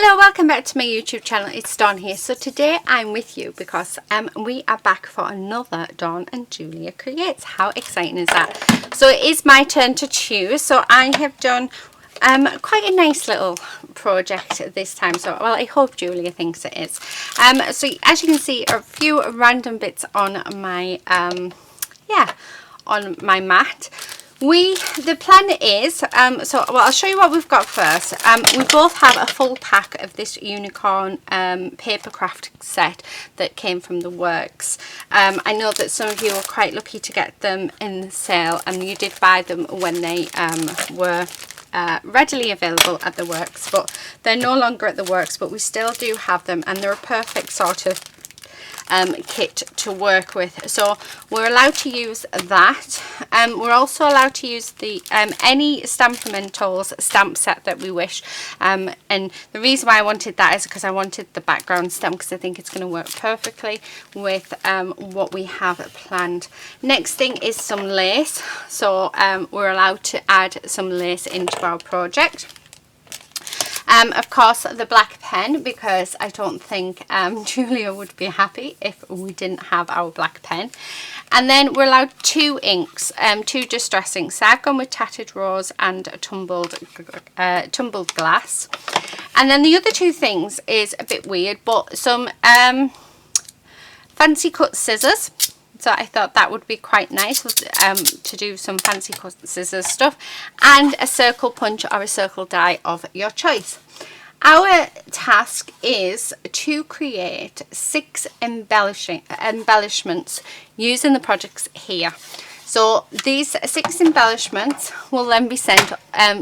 Hello, welcome back to my YouTube channel. It's Dawn here. So today I'm with you because we are back for another Dawn and Julia Creates. How exciting is that? So it is my turn to choose. So I have done quite a nice little project this time. So, well, I hope Julia thinks it is. So as you can see, a few random bits on my, on my mat. The plan is, I'll show you what we've got first. We both have a full pack of this unicorn paper craft set that came from the works. I know that some of you were quite lucky to get them in the sale, and you did buy them when they were readily available at the works, but they're no longer at the works, but we still do have them, and they're a perfect sort of kit to work with. So we're allowed to use that. We're also allowed to use the any Stampermentals stamp set that we wish, and the reason why I wanted that is because I wanted the background stamp, because I think it's going to work perfectly with what we have planned. Next thing is some lace. So we're allowed to add some lace into our project. Of course, the black pen, because I don't think Julia would be happy if we didn't have our black pen. And then we're allowed 2 inks, 2 distress inks. So I've gone with Tattered Rose and tumbled glass. And then the other 2 things is a bit weird, but some fancy cut scissors. So I thought that would be quite nice to do some fancy cut scissors stuff, and a circle punch or a circle die of your choice. Our task is to create 6 embellishments using the projects here. So these 6 embellishments will then be sent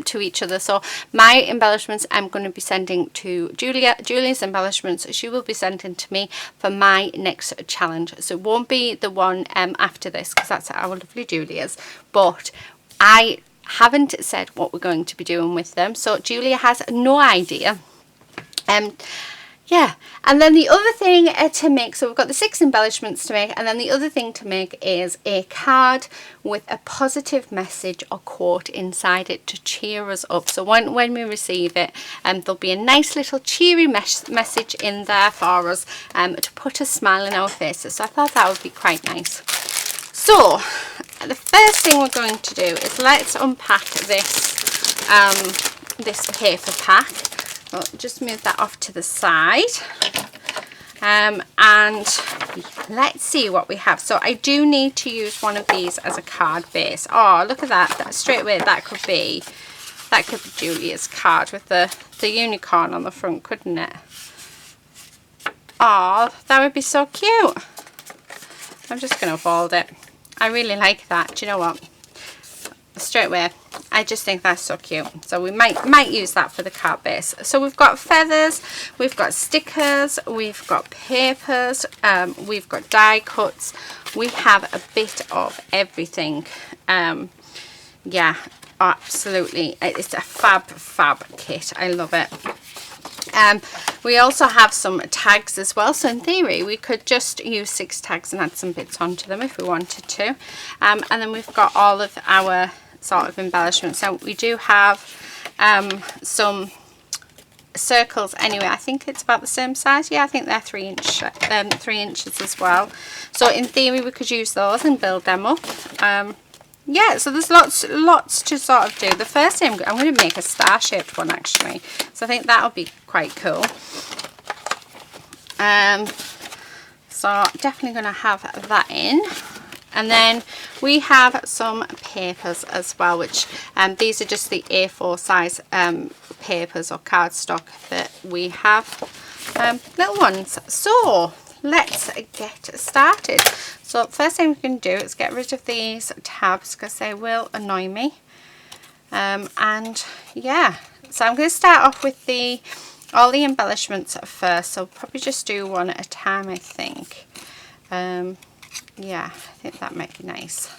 to each other. So my embellishments I'm going to be sending to Julia. Julia's embellishments she will be sending to me for my next challenge. So it won't be the one after this, because that's our lovely Julia's. But I haven't said what we're going to be doing with them. So Julia has no idea. Yeah, and then the other thing to make, so we've got the 6 embellishments to make, and then the other thing to make is a card with a positive message or quote inside it to cheer us up. So when we receive it, there'll be a nice little cheery message in there for us to put a smile in our faces. So I thought that would be quite nice. So the first thing we're going to do is let's unpack this this paper pack. I'll just move that off to the side, and let's see what we have. So I do need to use one of these as a card base. Oh, look at that straight away, that could be Julia's card with the unicorn on the front, couldn't it? Oh, that would be so cute. I'm just going to fold it. I really like that. Do you know what? Straight away, I just think that's so cute. So we might use that for the card base. So we've got feathers, we've got stickers, we've got papers, we've got die cuts. We have a bit of everything. Yeah, absolutely. It's a fab kit. I love it. We also have some tags as well, so in theory we could just use 6 tags and add some bits onto them if we wanted to. And then we've got all of our sort of embellishments. So we do have some circles anyway. I think it's about the same size. Yeah, I think they're 3 inches as well. So in theory we could use those and build them up. Yeah, so there's lots to sort of do. The first thing I'm going to make a star-shaped one actually, so I think that'll be quite cool. So definitely going to have that in. And then we have some papers as well, which these are just the A4 size papers or cardstock that we have, little ones. So let's get started. So first thing we can do is get rid of these tabs because they will annoy me. And yeah, so I'm going to start off with all the embellishments first. So probably just do one at a time, I think. Yeah, I think that might be nice.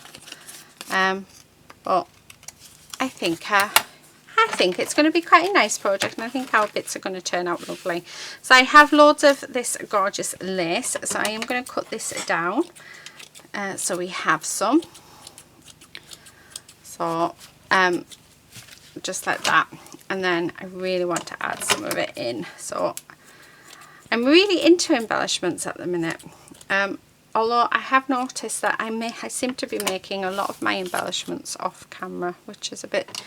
But I think it's going to be quite a nice project, and I think our bits are going to turn out lovely. So I have loads of this gorgeous lace, so I am going to cut this down. So we have some. So just like that. and then I really want to add some of it in. So I'm really into embellishments at the minute. Although I have noticed that I seem to be making a lot of my embellishments off camera, which is a bit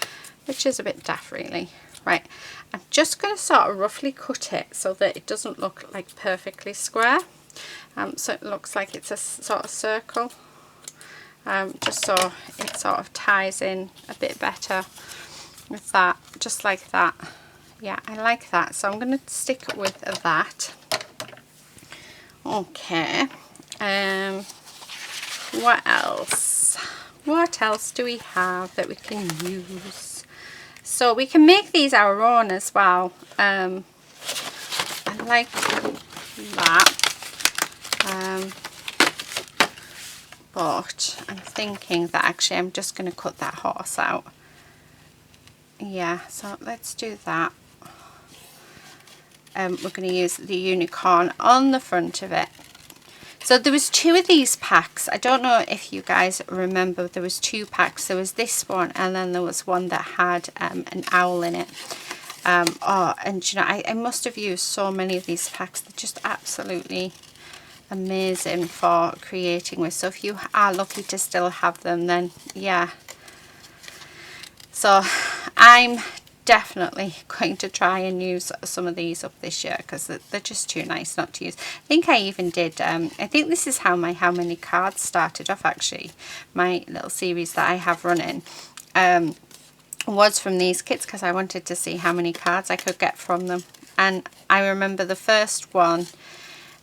daft really. Right, I'm just going to sort of roughly cut it so that it doesn't look like perfectly square. So it looks like it's a sort of circle, just so it sort of ties in a bit better with that, just like that. Yeah, I like that, so I'm going to stick with that. Okay, what else? What else do we have that we can use? So we can make these our own as well. I like that. But I'm thinking that actually I'm just going to cut that horse out. Yeah, so let's do that. We're going to use the unicorn on the front of it. So there was 2 of these packs. I don't know if you guys remember, there was 2 packs. There was this one, and then there was one that had an owl in it. And you know, I must have used so many of these packs. They're just absolutely amazing for creating with. So if you are lucky to still have them, then yeah. So I'm definitely going to try and use some of these up this year because they're just too nice not to use. I think I even did, I think this is how my How Many Cards started off actually. My little series that I have running was from these kits because I wanted to see how many cards I could get from them. And I remember the first one,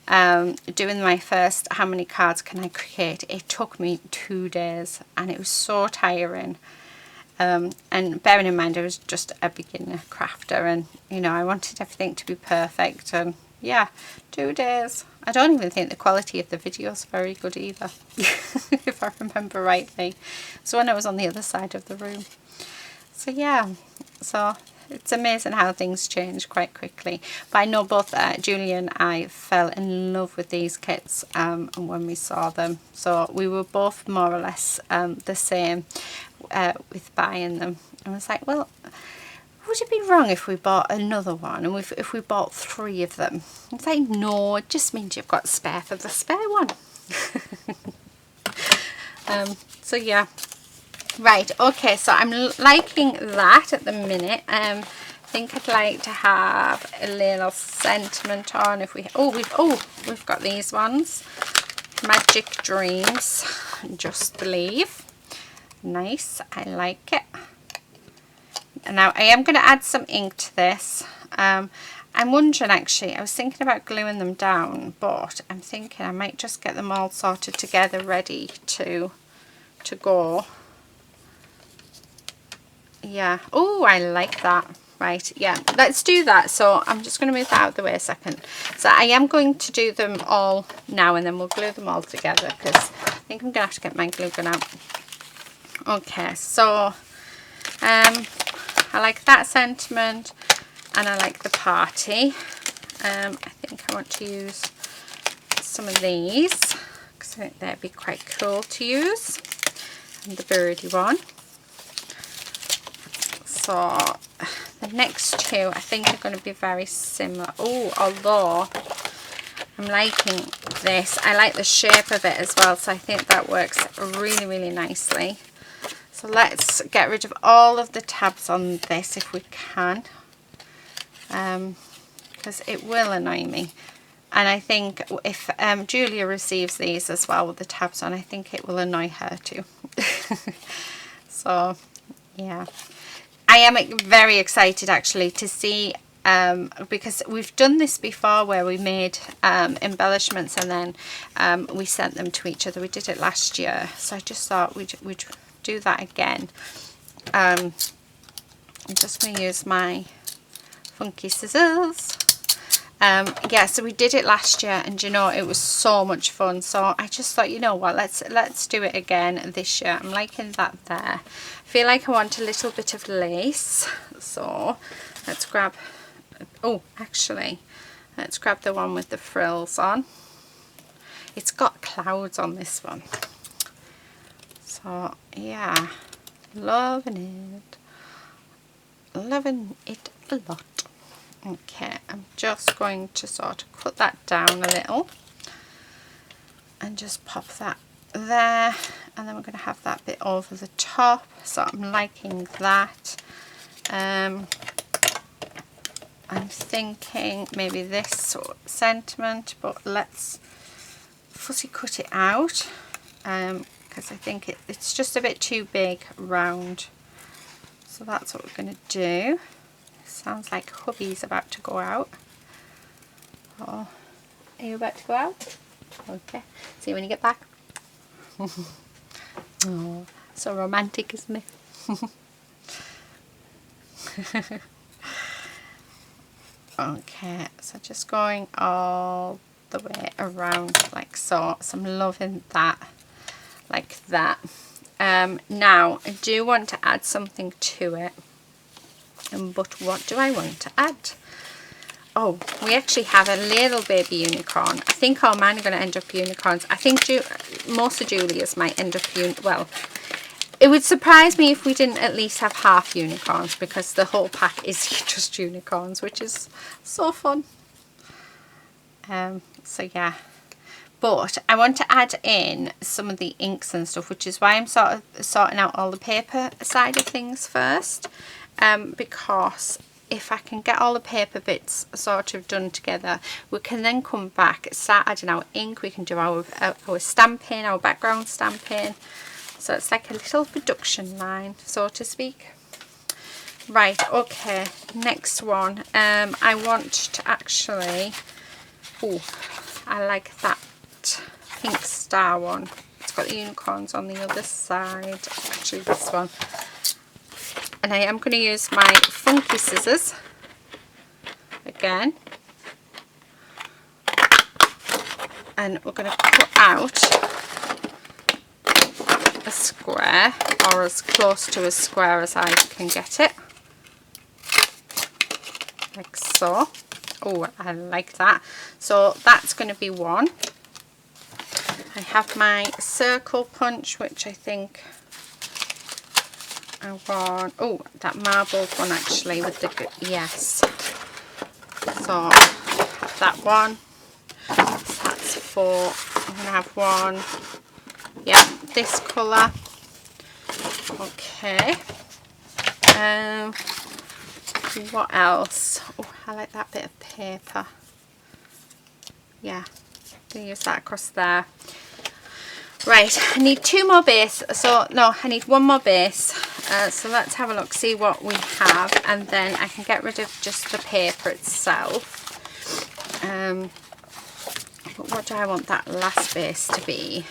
doing my first How Many Cards Can I Create, it took me 2 days and it was so tiring. And bearing in mind I was just a beginner crafter, and you know, I wanted everything to be perfect, and yeah, 2 days. I don't even think the quality of the video is very good either, if I remember rightly. So when I was on the other side of the room. So yeah, so it's amazing how things change quite quickly. But I know both Julie and I fell in love with these kits when we saw them. So we were both more or less the same with buying them. And I was like, well, would it be wrong if we bought another one, and if we bought 3 of them? It's like, no, it just means you've got spare for the spare one. So yeah. Right, okay, so I'm liking that at the minute. I think I'd like to have a little sentiment on. If we we've got these ones, Magic Dreams, Just Believe. Nice, I like it. And now I am going to add some ink to this. I'm wondering actually, I was thinking about gluing them down, but I'm thinking I might just get them all sorted together, ready to go. Yeah, oh, I like that. Right, yeah, let's do that. So I'm just going to move that out of the way a second. So I am going to do them all now, and then we'll glue them all together because I think I'm going to have to get my glue gun out. Okay, so I like that sentiment, and I like the party. I think I want to use some of these because I think they'd be quite cool to use. And the birdie one. So the next 2 I think are going to be very similar. Oh, although I'm liking this. I like the shape of it as well, so I think that works really, really nicely. So let's get rid of all of the tabs on this if we can, because it will annoy me. And I think if Julia receives these as well with the tabs on, I think it will annoy her too. So yeah, I am very excited actually to see, because we've done this before where we made embellishments and then we sent them to each other. We did it last year, so I just thought we'd do that again. I'm just going to use my funky scissors. Yeah, so we did it last year, and you know, it was so much fun. So I just thought, you know what, let's do it again this year. I'm liking that there. I feel like I want a little bit of lace, so let's grab, oh, actually, let's grab the one with the frills on. It's got clouds on this one. So yeah, loving it. loving it a lot. Okay, I'm just going to sort of cut that down a little and just pop that there, and then we're going to have that bit over the top, so I'm liking that. I'm thinking maybe this sort of sentiment, but let's fussy cut it out because I think it's just a bit too big round. So that's what we're going to do. Sounds like hubby's about to go out. Oh, are you about to go out? Okay, see you when you get back. Oh, so romantic, isn't it? Okay, so just going all the way around like so. So I'm loving that, like that. Now I do want to add something to it, but what do I want to add? Oh, we actually have a little baby unicorn. I think all mine are going to end up unicorns. I think most of Julia's might end up well, it would surprise me if we didn't at least have half unicorns, because the whole pack is just unicorns, which is so fun. So yeah, but I want to add in some of the inks and stuff, which is why I'm sort of sorting out all the paper side of things first, because if I can get all the paper bits sort of done together, we can then come back, start adding our ink, we can do our stamping, our background stamping. So it's like a little production line, so to speak. Right, okay, next one. I want to actually, oh, I like that pink star one. It's got the unicorns on the other side, actually this one. And I am going to use my funky scissors again, and we're going to cut out a square, or as close to a square as I can get it, like so. Oh, I like that. So that's going to be one. I have my circle punch, which I think I want, oh, that marbled one actually with the, yes. So that one, so that's 4. I'm going to have one, yeah, this colour. Okay. What else? Oh, I like that bit of paper. Yeah, I'm going to use that across there. Right, I need 2 more base, so no, I need 1 more base. So let's have a look, see what we have, and then I can get rid of just the paper itself. But what do I want that last base to be?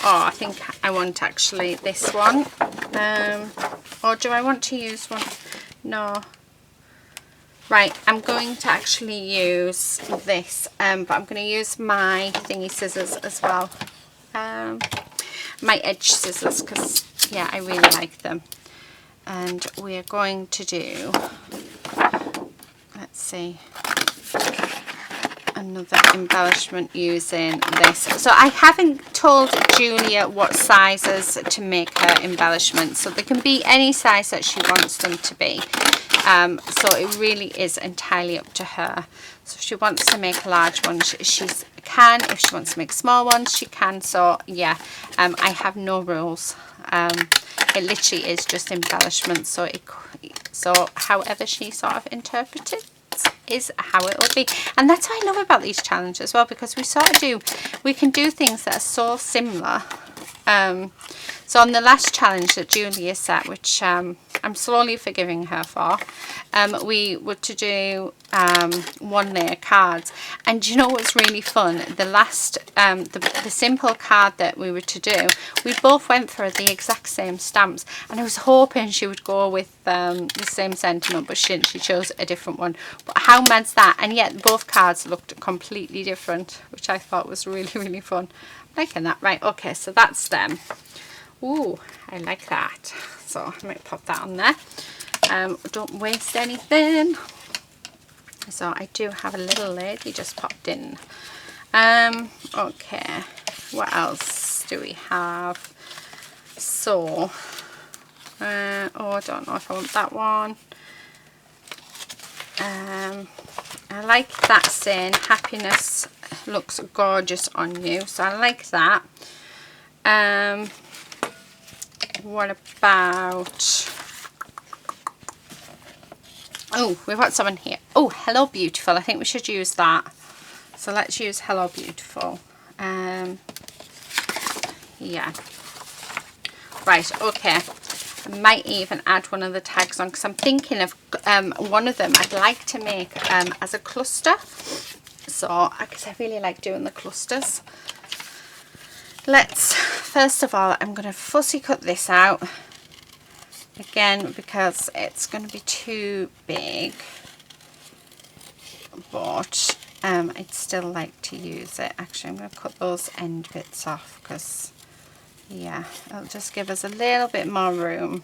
Oh, I think I want actually this one. Or do I want to use one? No. Right, I'm going to actually use this, but I'm going to use my thingy scissors as well. My edge scissors, because yeah, I really like them. And we're going to do, let's see, another embellishment using this. So I haven't told Julia what sizes to make her embellishments, so they can be any size that she wants them to be. So it really is entirely up to her. So if she wants to make a large one, she can. If she wants to make small ones, she can. So yeah, I have no rules. It literally is just embellishment. So however she sort of interprets it is how it will be. And that's what I love about these challenges as well, because we can do things that are so similar. So on the last challenge that Julia set, which I'm slowly forgiving her for, we were to do 1 layer cards. And you know what's really fun? The last, the simple card that we were to do, we both went for the exact same stamps. And I was hoping she would go with the same sentiment, but she didn't. She chose a different one. But how mad's that? And yet both cards looked completely different, which I thought was really, really fun. I'm liking that. Right, okay, so that's them. Ooh, I like that. So I might pop that on there. Don't waste anything. So I do have a little lady just popped in. Okay, what else do we have? So, oh, I don't know if I want that one. I like that saying, happiness looks gorgeous on you, so I like that. What about, oh, we've got someone here. Oh, hello beautiful. I think we should use that. So let's use hello beautiful. Yeah. Right, okay. I might even add one of the tags on because I'm thinking of one of them I'd like to make as a cluster. So, because I really like doing the clusters. Let's, first of all, I'm going to fussy cut this out. Again, because it's going to be too big. But I'd still like to use it. Actually, I'm going to cut those end bits off because, yeah, it'll just give us a little bit more room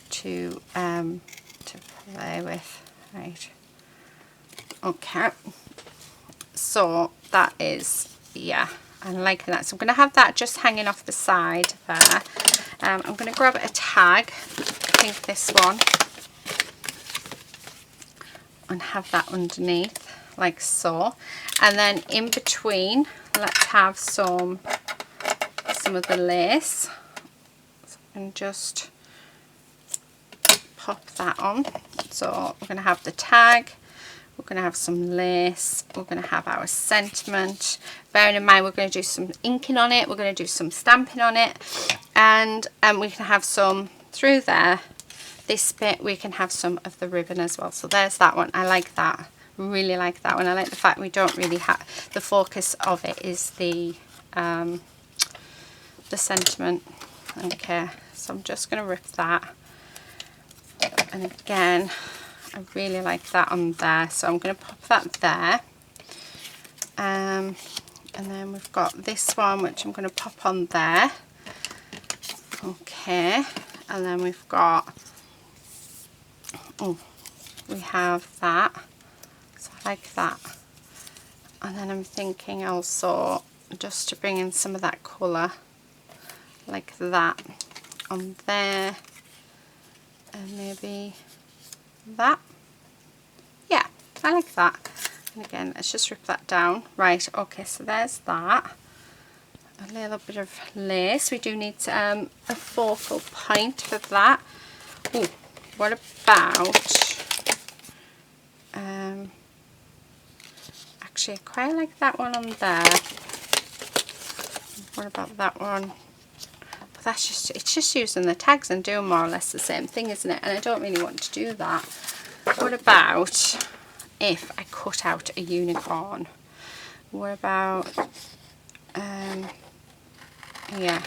to play with. Right. Okay. So that is, yeah, I'm liking that. So I'm going to have that just hanging off the side there. I'm going to grab a tag, I think this one, and have that underneath like so. And then in between, let's have some of the lace. So I can just pop that on. So we're going to have the tag. We're going to have some lace, we're going to have our sentiment. Bearing in mind we're going to do some inking on it, we're going to do some stamping on it, and we can have some through there. This bit we can have some of the ribbon as well. So there's that one. I like that. Really like that one. I like the fact we don't really have, the focus of it is the sentiment. Okay, so I'm just going to rip that. And again, I really like that on there, so I'm going to pop that there. And then we've got this one, which I'm going to pop on there. Okay, and then we've got, oh, we have that. So I like that. And then I'm thinking also just to bring in some of that colour, like that, on there, and maybe that. Yeah, I like that. And again, let's just rip that down. Right, okay, so there's that. A little bit of lace. We do need a focal point for that. Oh, what about actually I quite like that one on there. What about that one? But that's just, it's just using the tags and doing more or less the same thing, isn't it? And I don't really want to do that. What about if I cut out a unicorn? What about, yeah,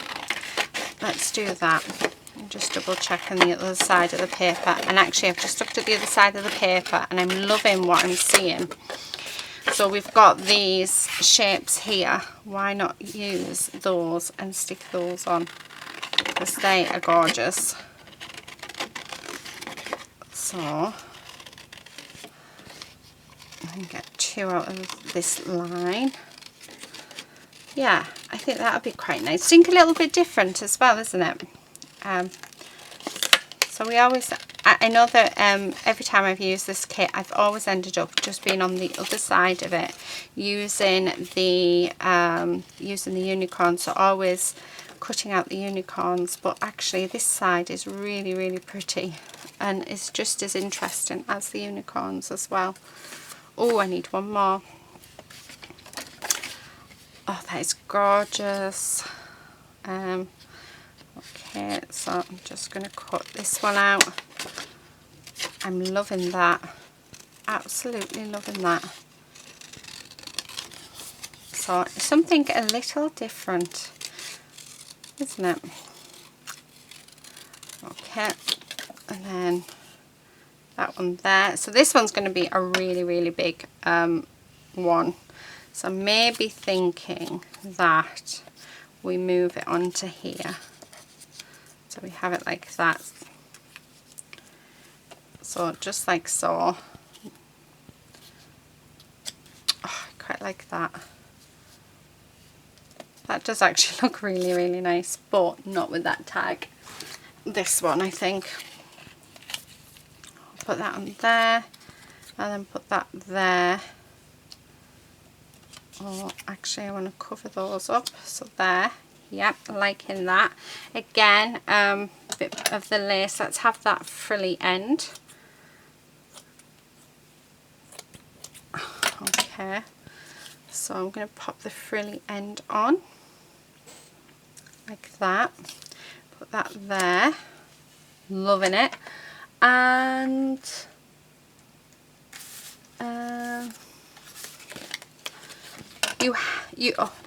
let's do that. I'm just double checking the other side of the paper. And actually I've just looked at the other side of the paper and I'm loving what I'm seeing. So we've got these shapes here. Why not use those and stick those on? Because they are gorgeous. So I can get two out of this line. Yeah, I think that would be quite nice. Think a little bit different as well, isn't it? So we always, I know that every time I've used this kit, I've always ended up just being on the other side of it, using the unicorn. So always cutting out the unicorns, but actually this side is really, really pretty, and it's just as interesting as the unicorns as well. Oh, I need one more. Oh, that is gorgeous. Okay, so I'm just going to cut this one out. I'm loving that. Absolutely loving that. So it's something a little different, isn't it? Okay, and then that one there. So this one's going to be a really, really big one. So I may be thinking that we move it onto here. So we have it like that. So just like so. Oh, I quite like that. That does actually look really, really nice, but not with that tag. This one, I think. I'll put that on there. and then put that there. Oh, actually I want to cover those up, so there. Yep, liking that. Again, bit of the lace. Let's have that frilly end. Okay, so I'm going to pop the frilly end on like that. Put that there. Loving it. And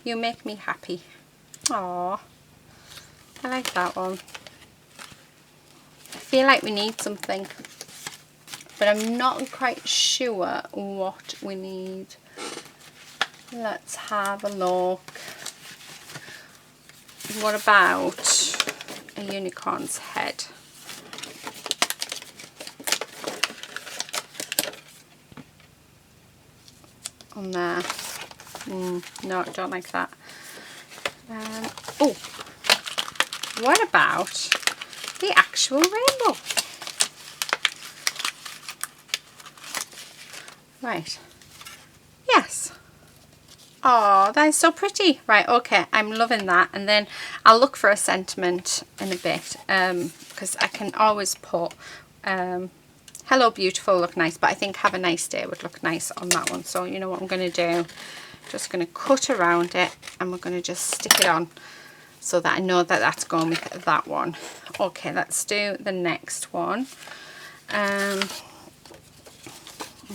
you make me happy. Aww, I like that one. I feel like we need something, but I'm not quite sure what we need. Let's have a look. What about a unicorn's head? On there. No, I don't like that. Oh, what about the actual rainbow? Right. Yes. Oh, that is so pretty. Right, okay, I'm loving that. And then I'll look for a sentiment in a bit, because I can always put hello beautiful, look nice, but I think have a nice day would look nice on that one. So you know what I'm going to do? Just going to cut around it, and we're going to just stick it on so that I know that that's going with that one. Okay, let's do the next one.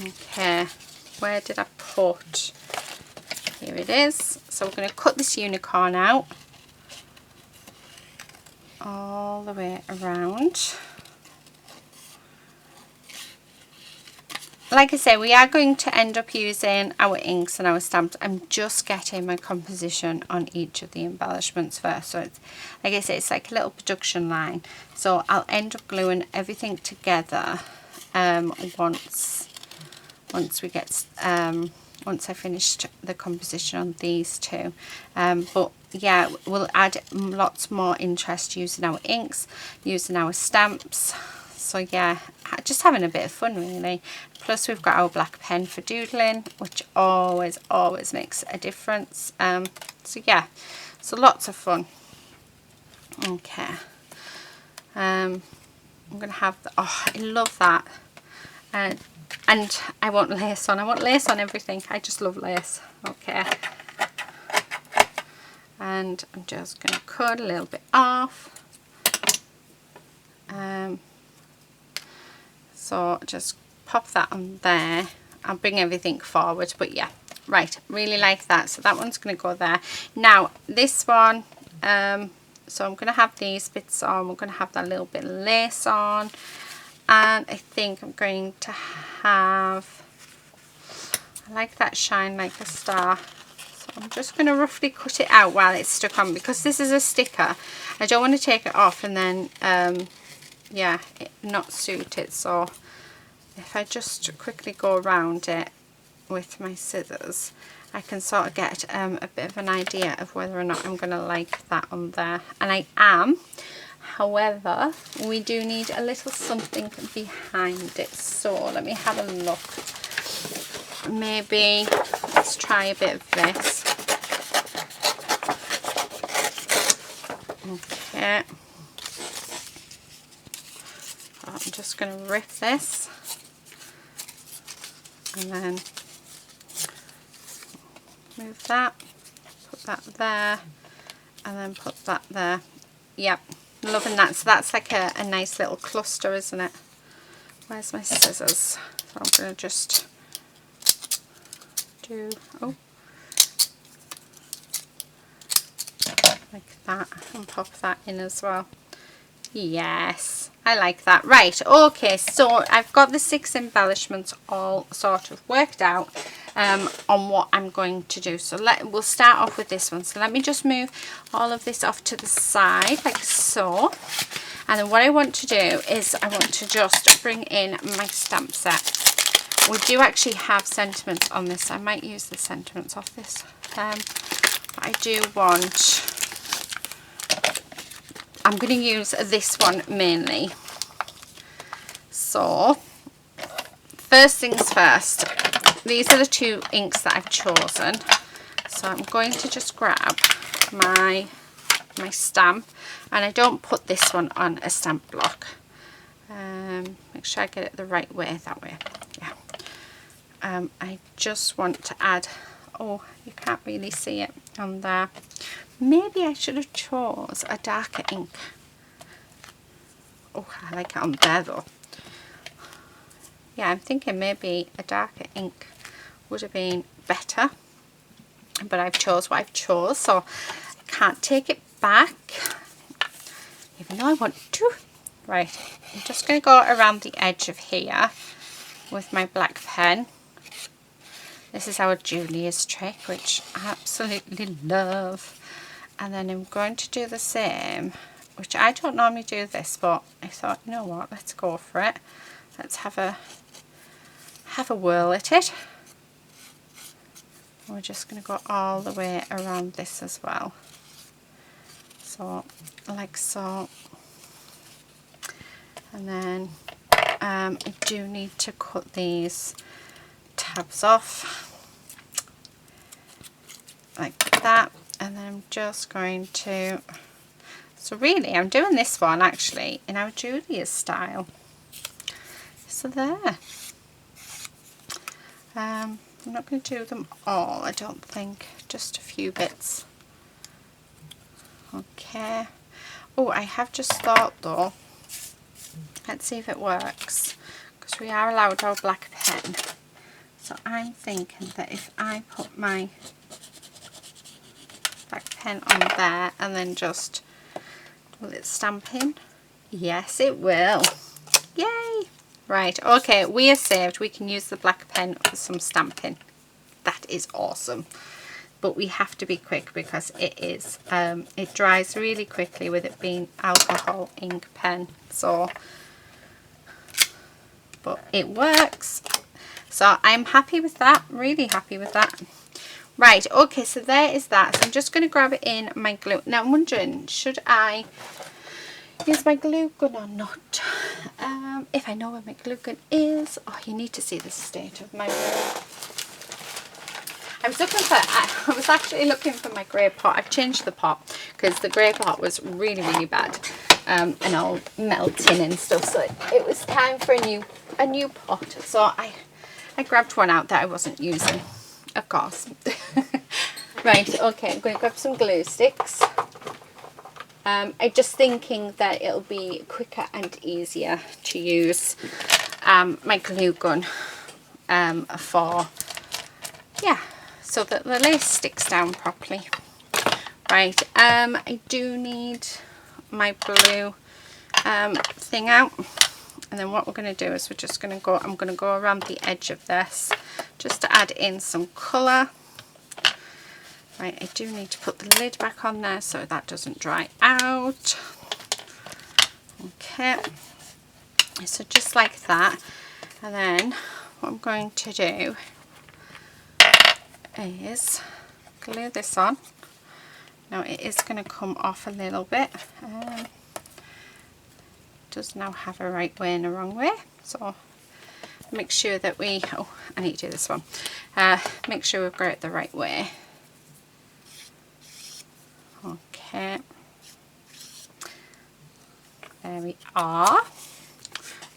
Okay, where did I put? Here it is. So we're going to cut this unicorn out all the way around. Like I say, we are going to end up using our inks and our stamps. I'm just getting my composition on each of the embellishments first. So it's, like I say, it's like a little production line. So I'll end up gluing everything together once I finished the composition on these two. But yeah, we'll add lots more interest using our inks, using our stamps. So yeah, just having a bit of fun really. Plus we've got our black pen for doodling, which always makes a difference. So yeah, so lots of fun. Okay, I'm gonna have the, oh, I love that. And I want lace on. I want lace on everything. I just love lace. Okay, and I'm just gonna cut a little bit off. So just pop that on there. I'll bring everything forward, but yeah, right, really like that. So that one's going to go there. Now this one, so I'm going to have these bits on. We're going to have that little bit of lace on, and I think I'm going to have, I like that shine like a star. So I'm just going to roughly cut it out while it's stuck on, because this is a sticker. I don't want to take it off and then yeah, it not suit it. So if I just quickly go around it with my scissors, I can sort of get a bit of an idea of whether or not I'm going to like that on there. And I am. However, we do need a little something behind it. So let me have a look. Maybe let's try a bit of this. Okay. I'm just going to rip this and then move that, put that there, and then put that there. Yep, loving that. So that's like a nice little cluster, isn't it? Where's my scissors? So I'm going to just do, oh, like that, and pop that in as well. Yes, I like that. Right, okay, so I've got the 6 embellishments all sort of worked out on what I'm going to do. So we'll start off with this one. So let me just move all of this off to the side like so. And then what I want to do is I want to just bring in my stamp set. We do actually have sentiments on this. I might use the sentiments off this. But I do want, I'm going to use this one mainly. So first things first, these are the two inks that I've chosen. So I'm going to just grab my stamp, and I don't put this one on a stamp block. Make sure I get it the right way, that way. Yeah. I just want to add, oh, you can't really see it on there. Maybe I should have chose a darker ink. Oh, I like it on there though. Yeah, I'm thinking maybe a darker ink would have been better. But I've chose what I've chose, so I can't take it back, even though I want to. Right, I'm just going to go around the edge of here with my black pen. This is our Julia's trick, which I absolutely love. And then I'm going to do the same, which I don't normally do this, but I thought, you know what, let's go for it. Let's have a whirl at it. We're just going to go all the way around this as well. So, like so. And then I do need to cut these tabs off. Like that. And then I'm just going to... So really, I'm doing this one actually in our Julia's style. So there. I'm not going to do them all, I don't think, just a few bits. Okay. Oh, I have just thought though, let's see if it works, because we are allowed our black pen. So I'm thinking that if I put my black pen on there and then just, will it stamp in? Yes, it will. Yay! Right, okay, we are saved. We can use the black pen for some stamping. That is awesome. But we have to be quick because it dries really quickly with it being alcohol ink pen. So, but it works. So I'm happy with that, really happy with that. Right, okay, so there is that. So I'm just going to grab it in my glue. Now I'm wondering, should I use my glue gun or not? If I know where my glue gun is. Oh, you need to see the state of my room. I was actually looking for my grey pot. I've changed the pot because the grey pot was really, really bad and all melting and stuff. So it was time for a new pot. So I grabbed one out that I wasn't using, of course. Right, okay, I'm going to grab some glue sticks. I'm just thinking that it'll be quicker and easier to use my glue gun for, yeah, so that the lace sticks down properly. Right, I do need my blue thing out, and then what we're going to do is we're just going to go, I'm going to go around the edge of this just to add in some colour. Right, I do need to put the lid back on there so that doesn't dry out. Okay, so just like that. And then what I'm going to do is glue this on. Now it is going to come off a little bit. It does now have a right way and a wrong way. So make sure that we, oh, I need to do this one. Make sure we've got it the right way. Okay, there we are.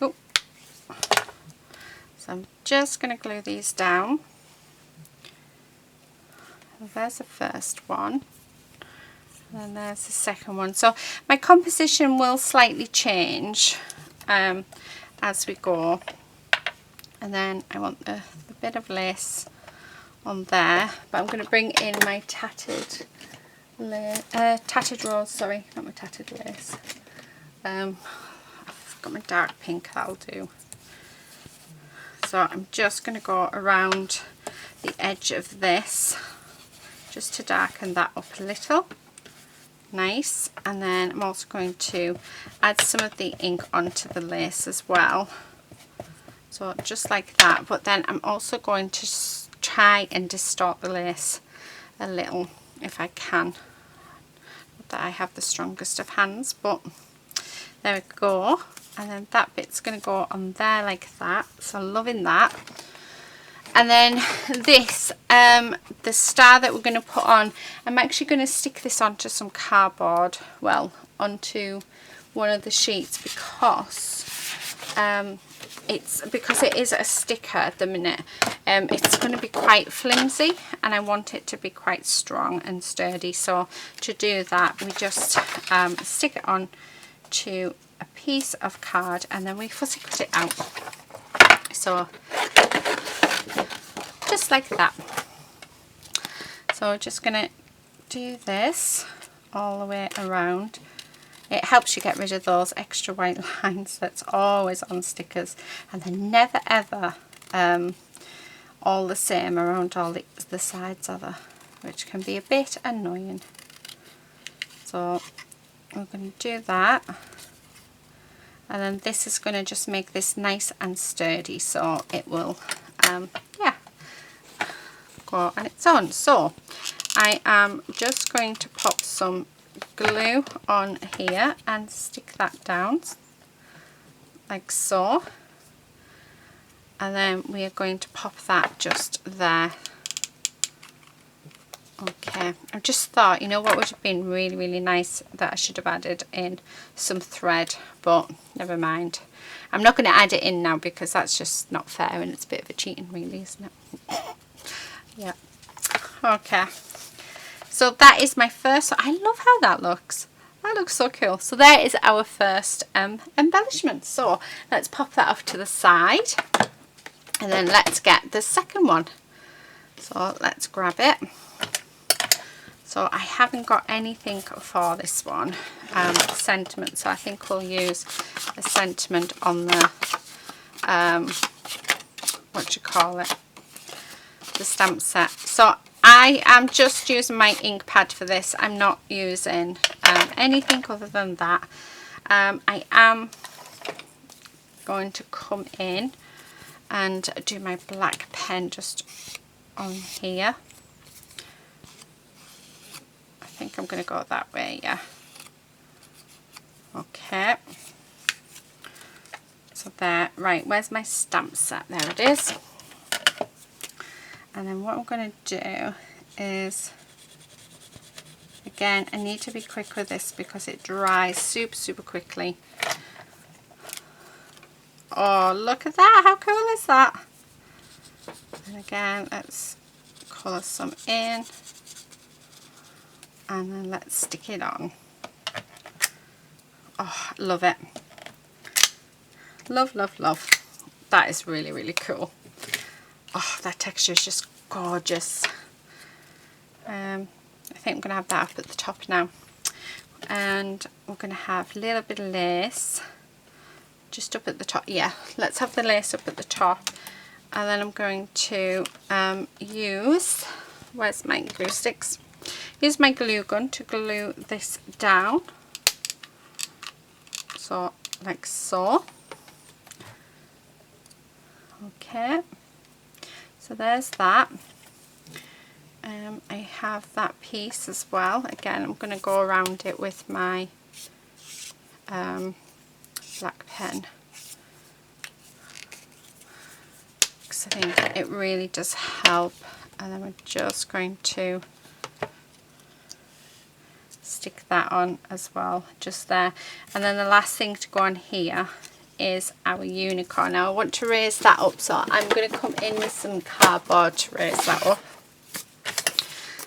Oh. So I'm just going to glue these down. There's the first one, and then there's the second one. So my composition will slightly change as we go. And then I want the bit of lace on there, but I'm going to bring in my tattered rose, sorry, not my tattered lace. I've got my dark pink, that'll do. So I'm just going to go around the edge of this just to darken that up a little. Nice. And then I'm also going to add some of the ink onto the lace as well. So just like that, but then I'm also going to try and distort the lace a little if I can. Not that I have the strongest of hands, but there we go. and then that bit's going to go on there like that, so loving that. And then this, the star that we're going to put on, I'm actually going to stick this onto some cardboard, well, onto one of the sheets, because it is a sticker at the minute. It's going to be quite flimsy, and I want it to be quite strong and sturdy. So to do that, we just stick it on to a piece of card, and then we fussy cut it out. So just like that. So we're just going to do this all the way around. It helps you get rid of those extra white lines that's always on stickers, and they're never ever all the same around all the sides of it, which can be a bit annoying. So we're going to do that, and then this is going to just make this nice and sturdy, so it will yeah, go on its own. So I am just going to pop some glue on here and stick that down like so, and then we are going to pop that just there. Okay, I just thought, you know what would have been really, really nice, that I should have added in some thread, but never mind. I'm not going to add it in now because that's just not fair, and it's a bit of a cheating really, isn't it? Yeah. Okay. So that is my first. I love how that looks. That looks so cool. So there is our first embellishment. So let's pop that off to the side, and then let's get the second one. So let's grab it. So I haven't got anything for this one, sentiment, so I think we'll use a sentiment on the, what you call it, the stamp set. So I am just using my ink pad for this. I'm not using anything other than that. I am going to come in and do my black pen just on here. I think I'm going to go that way, yeah. Okay. So there, right, where's my stamp set? There it is. And then what I'm going to do is, again, I need to be quick with this because it dries super, super quickly. Oh, look at that. How cool is that? And again, let's colour some in. And then let's stick it on. Oh, love it. Love, love, love. That is really, really cool. Oh, that texture is just gorgeous. I think I'm going to have that up at the top now. And we're going to have a little bit of lace just up at the top. Yeah, let's have the lace up at the top. And then I'm going to use, where's my glue sticks? Use my glue gun to glue this down. So, like so. Okay. So there's that. I have that piece as well. Again, I'm going to go around it with my black pen, because I think it really does help. And then we're just going to stick that on as well, just there. And then the last thing to go on here is our unicorn. Now I want to raise that up, so I'm going to come in with some cardboard to raise that up.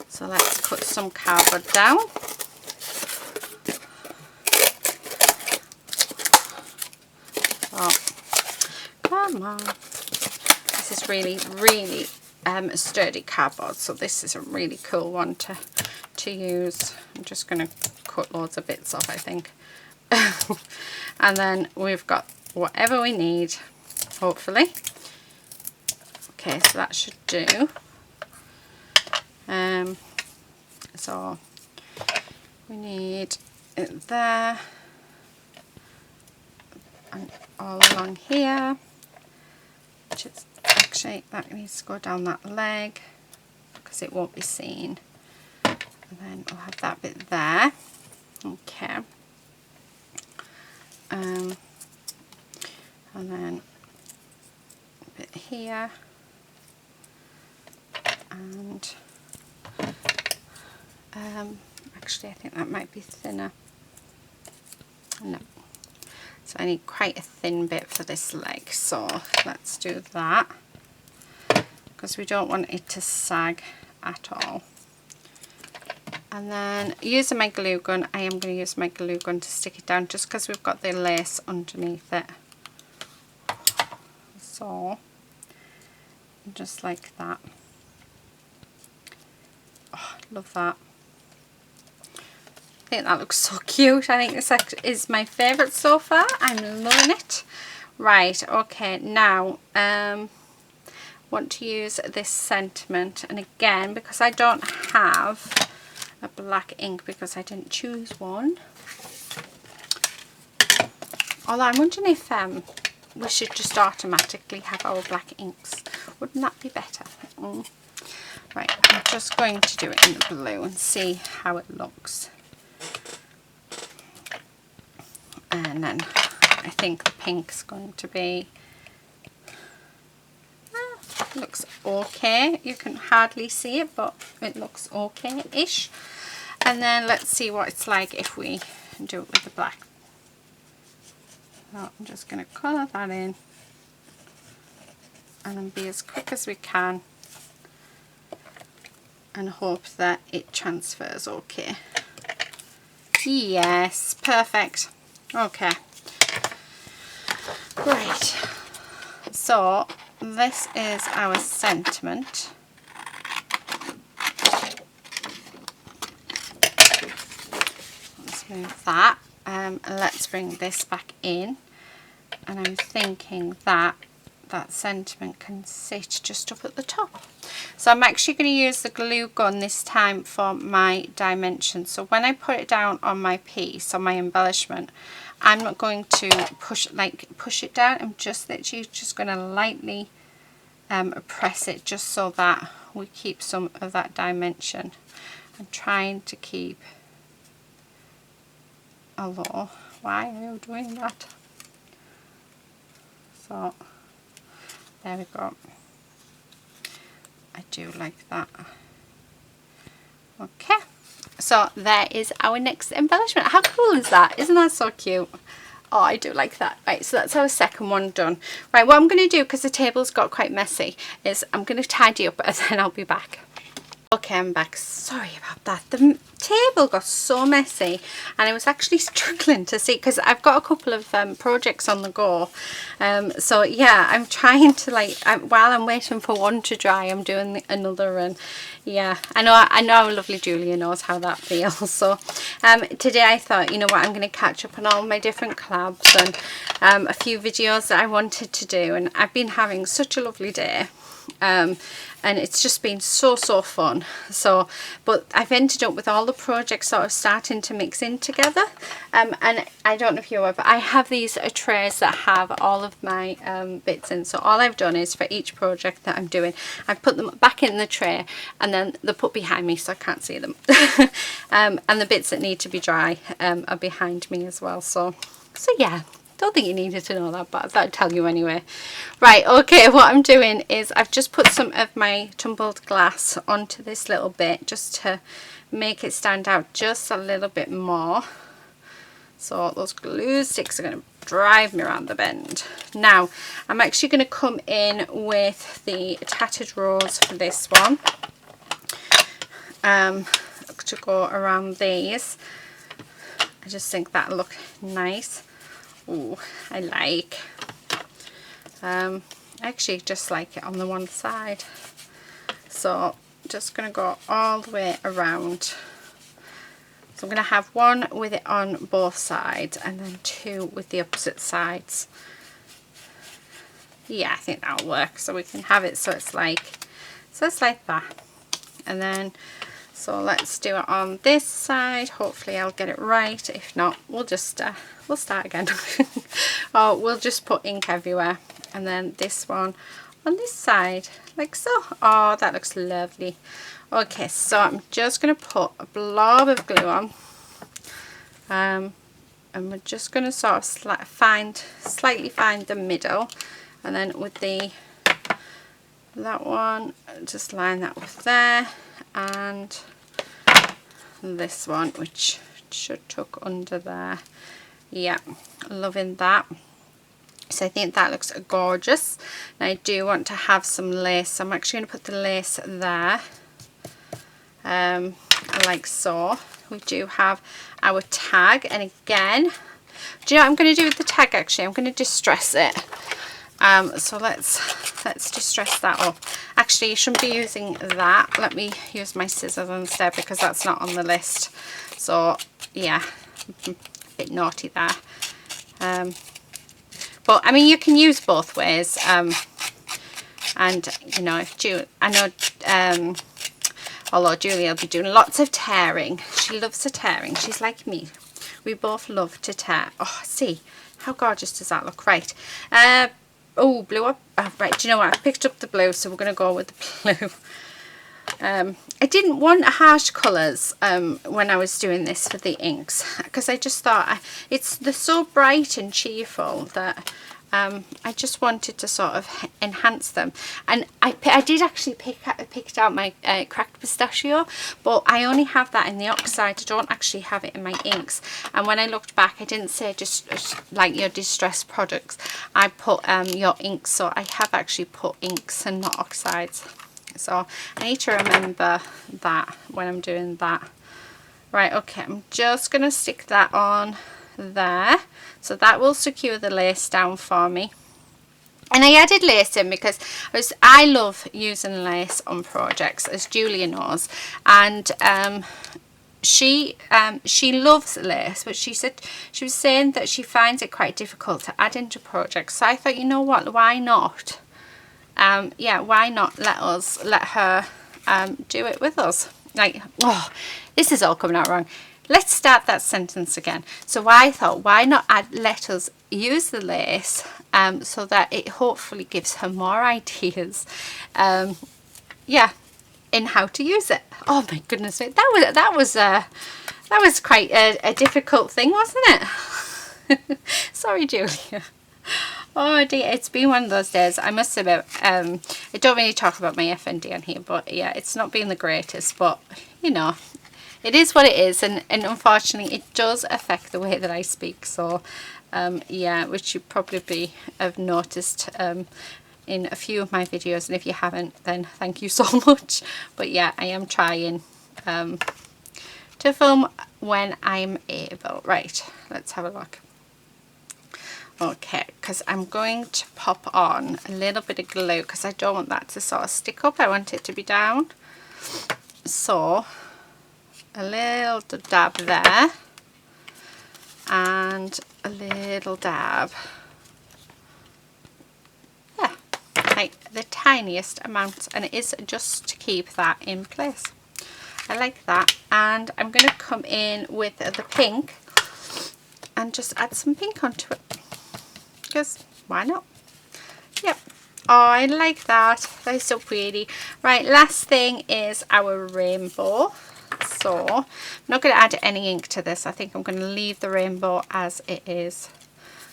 So let's cut some cardboard down. Oh, come on. This is really, really sturdy cardboard, so this is a really cool one to use. I'm just going to cut loads of bits off, I think. And then we've got whatever we need, hopefully. Okay, so that should do. So we need it there and all along here, which is actually, that needs to go down that leg because it won't be seen. And then we'll have that bit there. Okay. and then a bit here, and actually I think that might be thinner. No, so I need quite a thin bit for this leg, so let's do that, because we don't want it to sag at all. And then using my glue gun, I am going to use my glue gun to stick it down, just because we've got the lace underneath it. So just like that. Oh, love that. I think that looks so cute. I think this is my favourite so far. I'm loving it. Right, okay, now want to use this sentiment, and again, because I don't have a black ink because I didn't choose one, although I'm wondering if we should just automatically have our black inks. Wouldn't that be better? Right, I'm just going to do it in the blue and see how it looks. And then I think the pink's going to be, looks okay. You can hardly see it, but it looks okay-ish. And then let's see what it's like if we do it with the black. So I'm just going to colour that in and then be as quick as we can and hope that it transfers okay. Yes, perfect. Okay. Right. So this is our sentiment. Let's move that. Let's bring this back in, and I'm thinking that that sentiment can sit just up at the top. So I'm actually going to use the glue gun this time for my dimensions. So when I put it down on my piece, on my embellishment, I'm not going to push it down. I'm just literally just going to lightly press it, just so that we keep some of that dimension. I'm trying to keep a low. Why are you doing that? So there we go. I do like that. Okay, so there is our next embellishment. How cool is that? Isn't that so cute? Oh, I do like that. Right, so that's our second one done. Right, what I'm going to do, because the table's got quite messy, is I'm going to tidy up and then I'll be back. Okay, I'm back. Sorry about that. The table got so messy and I was actually struggling to see, because I've got a couple of projects on the go. So yeah, I'm trying to while I'm waiting for one to dry, I'm doing another, and yeah, I know our lovely Julia knows how that feels. So today I thought, you know what, I'm going to catch up on all my different collabs and a few videos that I wanted to do, and I've been having such a lovely day. And it's just been so fun. So, but I've ended up with all the projects sort of starting to mix in together, and I don't know if you're aware, but I have these trays that have all of my bits in. So all I've done is, for each project that I'm doing, I've put them back in the tray, and then they're put behind me so I can't see them. And the bits that need to be dry are behind me as well. So yeah. Don't think you needed to know that, but I thought I'd tell you anyway. Right, okay, what I'm doing is I've just put some of my tumbled glass onto this little bit, just to make it stand out just a little bit more. So those glue sticks are going to drive me around the bend. Now, I'm actually going to come in with the tattered rose for this one. To go around these. I just think that'll look nice. Oh, I like. I actually just like it on the one side. So just going to go all the way around. So I'm going to have one with it on both sides, and then two with the opposite sides. Yeah, I think that'll work. So we can have it so it's like that. And then, so let's do it on this side. Hopefully I'll get it right. If not, we'll just we'll start again. Or we'll just put ink everywhere. And then this one on this side, like so. Oh, that looks lovely. Okay, so I'm just going to put a blob of glue on. and we're just going to sort of slightly find the middle, and then with that one, just line that with there, and this one, which should tuck under there. Yeah, loving that. So I think that looks gorgeous. Now I do want to have some lace, so I'm actually going to put the lace there, like so. We do have our tag, and again, do you know what I'm going to do with the tag? Actually, I'm going to distress it. So let's distress that up. Actually, you shouldn't be using that. Let me use my scissors instead, because that's not on the list. So yeah, a bit naughty there. But I mean, you can use both ways. And you know, although Julia will be doing lots of tearing. She loves to tearing. She's like me. We both love to tear. Oh, see how gorgeous does that look? Right. Oh, blue up. Oh, right. Do you know what? I picked up the blue, so we're going to go with the blue. I didn't want harsh colours when I was doing this for the inks, because I just thought they're so bright and cheerful that I just wanted to sort of enhance them. And I did actually picked out my cracked pistachio, but I only have that in the oxide. I don't actually have it in my inks. And when I looked back, I didn't say just like your distressed products. I put your inks, so I have actually put inks and not oxides. So I need to remember that when I'm doing that. Right, okay, I'm just going to stick that on there. So that will secure the lace down for me. And I added lace in because I love using lace on projects, as Julia knows. And she loves lace, but she was saying that she finds it quite difficult to add into projects. So I thought, you know what, why not? Yeah, why not let her do it with us? Like, oh, this is all coming out wrong. Let's start that sentence again. So I thought, why not let us use the lace so that it hopefully gives her more ideas, yeah, in how to use it. Oh my goodness, that was quite a difficult thing, wasn't it? Sorry, Julia. Oh dear, it's been one of those days. I must admit, I don't really talk about my FND on here, but yeah, it's not been the greatest, but you know, it is what it is, and unfortunately it does affect the way that I speak. So yeah, which you probably have noticed in a few of my videos, and if you haven't, then thank you so much. But yeah, I am trying to film when I'm able. Right, let's have a look. Okay, because I'm going to pop on a little bit of glue, because I don't want that to sort of stick up. I want it to be down. So a little dab there, and a little dab, yeah, like the tiniest amount, and it is just to keep that in place. I like that. And I'm going to come in with the pink and just add some pink onto it, because why not? Yep. Oh, I like that. That is so pretty. Right, last thing is our rainbow. So I'm not going to add any ink to this. I think I'm going to leave the rainbow as it is,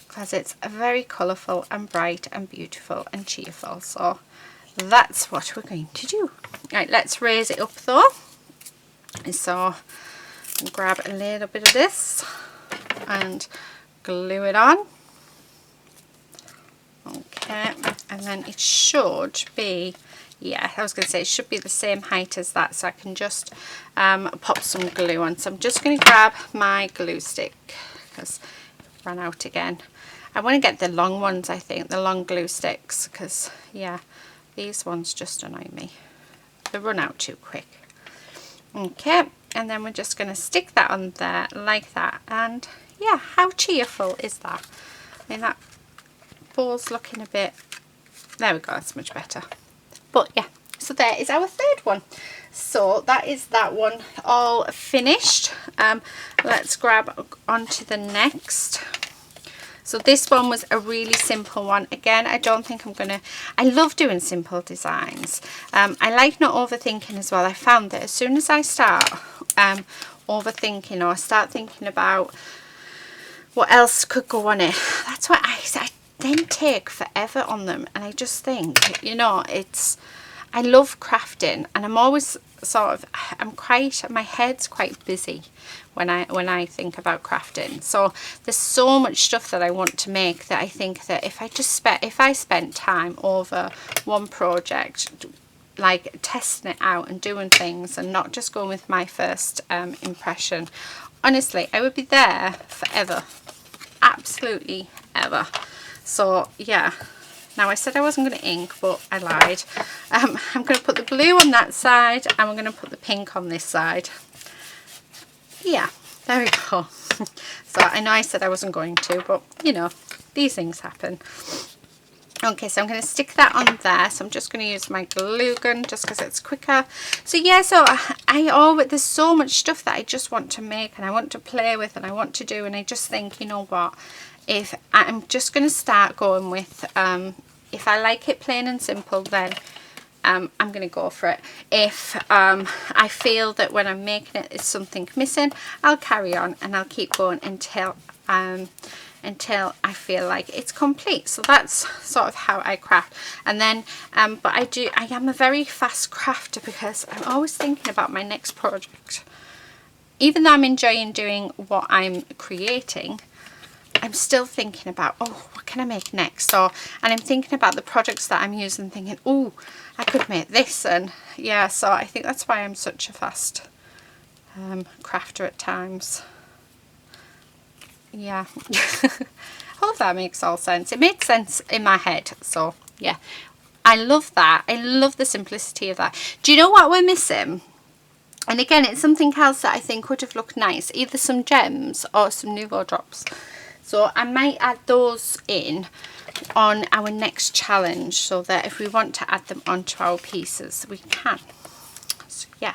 because it's very colourful and bright and beautiful and cheerful. So that's what we're going to do. Right, let's raise it up though. So grab a little bit of this and glue it on. Okay, and then it should be, yeah, I was going to say it should be the same height as that, so I can just pop some glue on. So I'm just going to grab my glue stick, because it ran out again. I want to get the long ones, I think, the long glue sticks, because yeah, these ones just annoy me. They run out too quick. Okay, and then we're just going to stick that on there like that, and yeah, how cheerful is that? I mean, that ball's looking a bit, there we go, that's much better. But yeah, so there is our third one. So that is that one all finished. Let's grab onto the next. So this one was a really simple one. Again, I don't think I'm gonna, I love doing simple designs. I like not overthinking as well. I found that as soon as I start overthinking, or start thinking about what else could go on it? That's what I then take forever on them, and I just think, you know, I love crafting, and I'm always sort of, my head's quite busy when I think about crafting. So there's so much stuff that I want to make that I think that if I spent time over one project, like testing it out and doing things and not just going with my first impression, honestly, I would be there forever, absolutely ever. So yeah, now I said I wasn't going to ink, but I lied. I'm going to put the blue on that side, and I'm going to put the pink on this side. Yeah, there we go. So I know I said I wasn't going to, but you know, these things happen. Okay, so I'm going to stick that on there. So I'm just going to use my glue gun just because it's quicker. So yeah, so there's so much stuff that I just want to make, and I want to play with, and I want to do, and I just think, you know what, if I'm just going to start going with, if I like it plain and simple, then I'm going to go for it. If I feel that when I'm making it there's something missing, I'll carry on and I'll keep going until I feel like it's complete. So that's sort of how I craft. And then but I am a very fast crafter because I'm always thinking about my next project. Even though I'm enjoying doing what I'm creating, I'm still thinking about, oh, what can I make next? So, and I'm thinking about the projects that I'm using, thinking, oh, I could make this. And yeah, so I think that's why I'm such a fast crafter at times. Yeah. Hope that makes all sense. It makes sense in my head. So yeah, I love that. I love the simplicity of that. Do you know what we're missing? And again, it's something else that I think would have looked nice, either some gems or some Nouveau drops. So I might add those in on our next challenge, so that if we want to add them onto our pieces, we can. So yeah,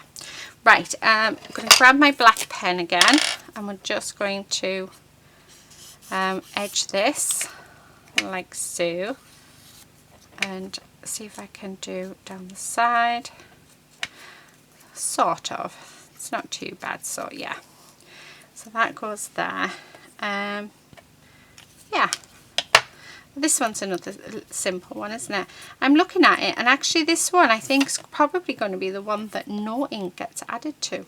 right, I'm going to grab my black pen again, and we're just going to edge this like so, and see if I can do down the side, sort of. It's not too bad. So yeah, so that goes there. Yeah, this one's another simple one, isn't it? I'm looking at it, and actually this one I think is probably going to be the one that no ink gets added to,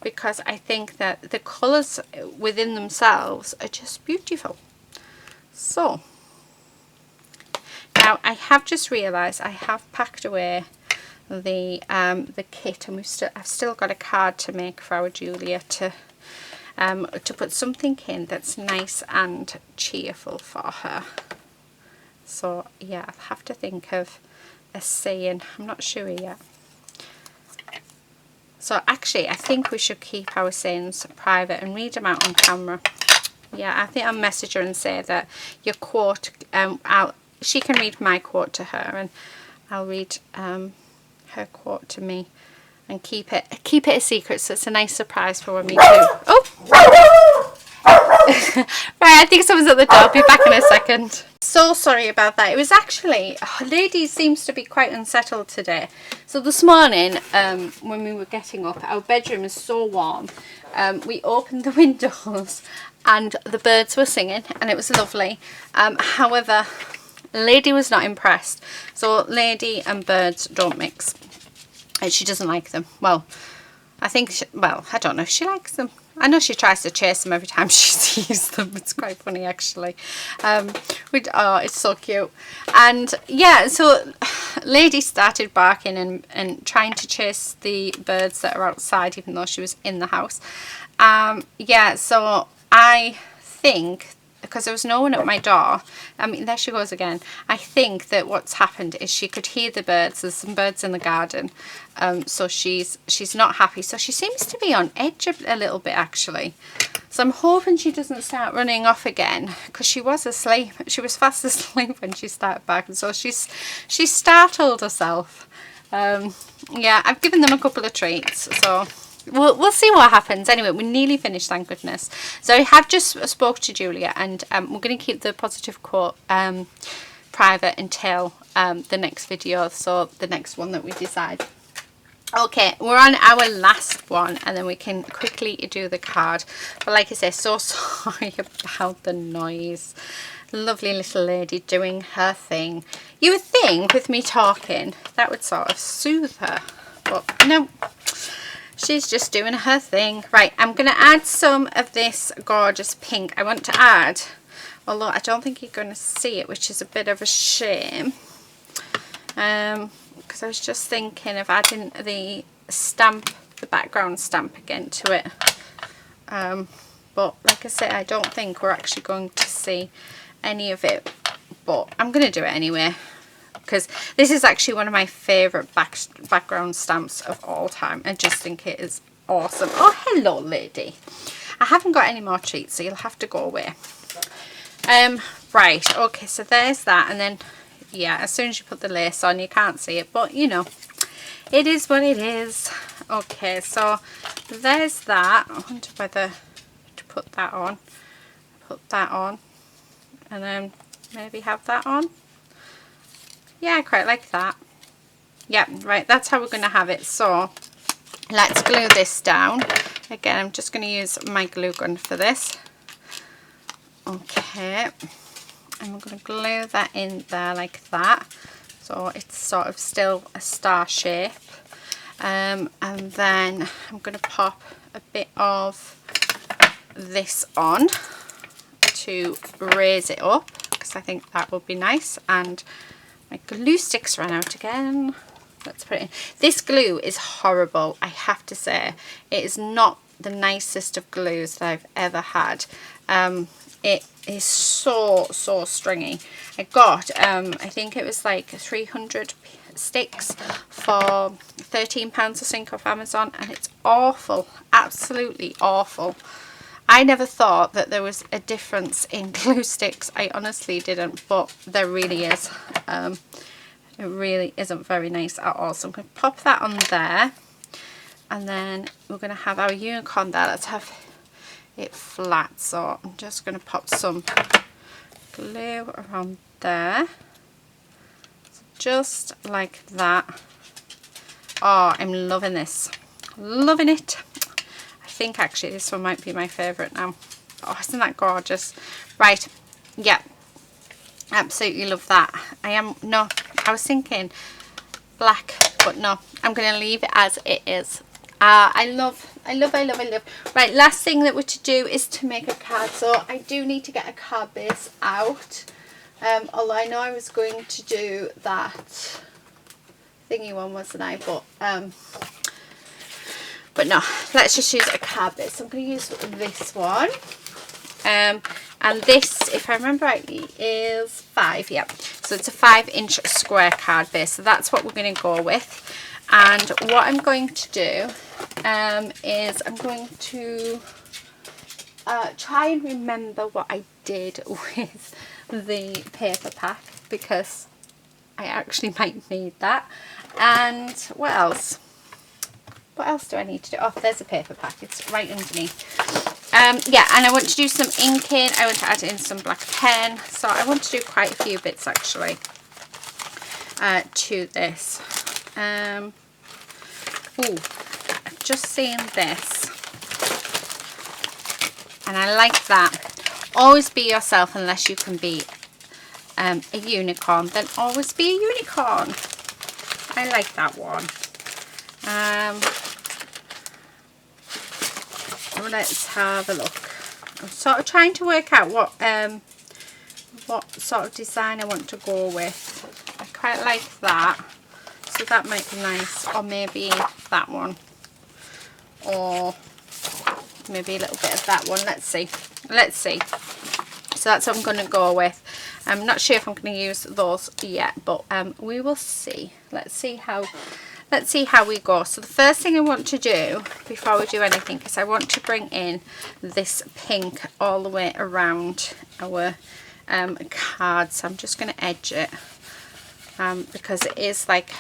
because I think that the colours within themselves are just beautiful. So now I have just realised I have packed away the kit, and I've still got a card to make for our Julia to put something in that's nice and cheerful for her. So yeah, I'll have to think of a saying. I'm not sure yet. So actually I think we should keep our sayings private and read them out on camera. Yeah, I think I'll message her and say that your quote, she can read my quote to her, and I'll read her quote to me, and keep it a secret, so it's a nice surprise for when we do. Oh! Right, I think someone's at the door. I'll be back in a second. So sorry about that. It was actually, lady seems to be quite unsettled today. So this morning, when we were getting up, our bedroom is so warm. We opened the windows and the birds were singing, and it was lovely. However, lady was not impressed. So lady and birds don't mix. And she doesn't like them. Well, I think, I don't know if she likes them. I know she tries to chase them every time she sees them. It's quite funny, actually. It's so cute. And yeah, so lady started barking and trying to chase the birds that are outside, even though she was in the house. Yeah, so I think, because there was no one at my door, I mean, there she goes again. I think that what's happened is she could hear the birds. There's some birds in the garden, so she's not happy. So she seems to be on edge a little bit, actually. So I'm hoping she doesn't start running off again, because she was asleep. She was fast asleep when she started barking, so she's startled herself. Yeah, I've given them a couple of treats, so we'll see what happens. Anyway, we're nearly finished, thank goodness. So I have just spoke to Julia, and we're going to keep the positive quote private until the next video, so the next one that we decide. Okay, we're on our last one and then we can quickly do the card. But like I say, so sorry about the noise. Lovely little lady doing her thing. You would think with me talking that would sort of soothe her, but no, she's just doing her thing. Right, I'm going to add some of this gorgeous pink. I want to add, although I don't think you're going to see it, which is a bit of a shame. Because I was just thinking of adding the stamp, the background stamp again to it. But like I said, I don't think we're actually going to see any of it. But I'm going to do it anyway. Because this is actually one of my favourite background stamps of all time. I just think it is awesome. Oh, hello, lady. I haven't got any more treats, so you'll have to go away. Right, okay, so there's that. And then, yeah, as soon as you put the lace on, you can't see it. But, you know, it is what it is. Okay, so there's that. I wonder whether to put that on. Put that on. And then maybe have that on. Yeah, I quite like that. Yeah, right, that's how we're going to have it. So let's glue this down. Again, I'm just going to use my glue gun for this. Okay, and we're going to glue that in there like that. So it's sort of still a star shape. And then I'm going to pop a bit of this on to raise it up, because I think that would be nice. And my glue sticks ran out again. Let's put it in. This glue is horrible, I have to say. It is not the nicest of glues that I've ever had. It is so stringy. I got, I think it was like 300 sticks for £13 I think off Amazon, and it's awful, absolutely awful. I never thought that there was a difference in glue sticks. I honestly didn't, but there really is. It really isn't very nice at all. So I'm going to pop that on there, and then we're going to have our unicorn there. Let's have it flat. So I'm just going to pop some glue around there, so just like that. Oh, I'm loving this, loving it. I think actually this one might be my favourite now. Oh, isn't that gorgeous? Right, yeah, absolutely love that. I was thinking black, but no, I'm going to leave it as it is. I love. Right, last thing that we're to do is to make a card. So I do need to get a card base out. Although I know I was going to do that thingy one, wasn't I? But no, let's just use a card base. So I'm going to use this one. And this, if I remember rightly, is 5, yeah. So it's a 5-inch square card base. So that's what we're going to go with. And what I'm going to do is I'm going to try and remember what I did with the paper pack, because I actually might need that. And what else? What else do I need to do? Oh, there's a paper pack. It's right underneath. Yeah, and I want to do some inking. I want to add in some black pen. So I want to do quite a few bits actually to this. Ooh, I've just seen this. And I like that. Always be yourself unless you can be a unicorn. Then always be a unicorn. I like that one. Let's have a look. I'm sort of trying to work out what sort of design I want to go with. I quite like that, so that might be nice, or maybe that one, or maybe a little bit of that one. Let's see. So that's what I'm going to go with. I'm not sure if I'm going to use those yet, but we will see. Let's see how we go. So the first thing I want to do before we do anything is I want to bring in this pink all the way around our card. So I'm just going to edge it because it is like